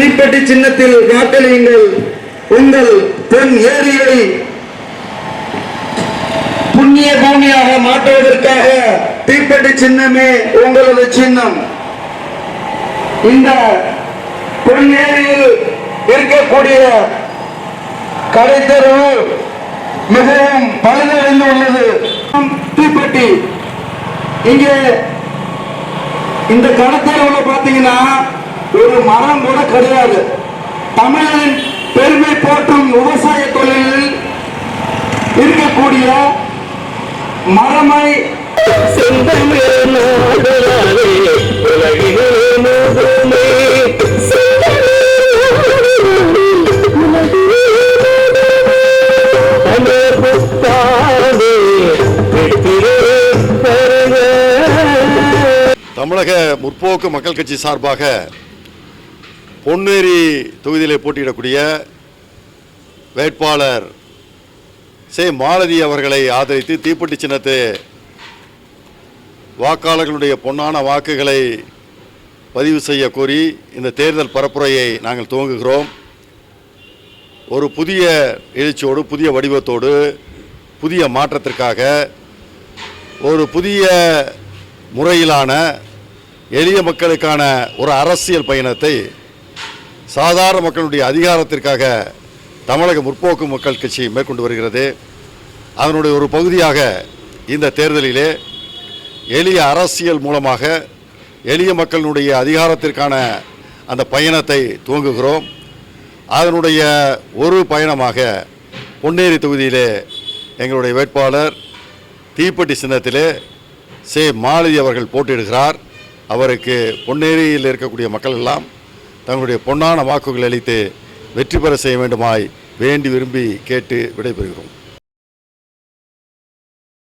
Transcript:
தீப்பெட்டி சின்னத்தில் வாக்களியுங்கள். உங்கள் பொன் ஏரியை புண்ணிய பூமியாக மாற்றுவதற்காக தீப்பெட்டி சின்னமே உங்களது சின்னம். இந்த பொன் ஏரியில் இருக்கக்கூடிய கடைத்தெரு மிகவும் பழுதடைந்து உள்ளது. தீப்பெட்டி இங்கே இந்த கடத்தல பாத்தீங்கன்னா ஒரு மரம் கூட கிடையாது. தமிழின் பெருமை போற்றும் விவசாய தொழிலில் இருக்கக்கூடிய மரமை தமிழக முற்போக்கு மக்கள் கட்சி சார்பாக பொன்னேரி தொகுதியிலே போட்டியிடக்கூடிய வேட்பாளர் சே மாலதி அவர்களை ஆதரித்து தீப்பெட்டி சின்னத்தை வாக்காளர்களுடைய பொன்னான வாக்குகளை பதிவு செய்ய கோரி இந்த தேர்தல் பரப்புரையை நாங்கள் துவங்குகிறோம். ஒரு புதிய எழுச்சியோடு, புதிய வடிவத்தோடு, புதிய மாற்றத்திற்காக ஒரு புதிய முறையிலான எளிய மக்களுக்கான ஒரு அரசியல் பயணத்தை சாதாரண மக்களுடைய அதிகாரத்திற்காக தமிழக முற்போக்கு மக்கள் கட்சி மேற்கொண்டு வருகிறது. அதனுடைய ஒரு பகுதியாக இந்த தேர்தலிலே எளிய அரசியல் மூலமாக எளிய மக்களுடைய அதிகாரத்திற்கான அந்த பயணத்தை துவங்குகிறோம். அதனுடைய ஒரு பயணமாக பொன்னேரி தொகுதியிலே எங்களுடைய வேட்பாளர் தீப்பெட்டி சின்னத்திலே சே மாலதி அவர்கள் போட்டியிடுகிறார். அவருக்கு பொன்னேரியில் இருக்கக்கூடிய மக்கள் எல்லாம் தங்களுடைய பொன்னான வாக்குகள் அளித்து வெற்றி பெற செய்ய வேண்டுமாய் வேண்டி விரும்பி கேட்டு விடைபெறுகிறோம்.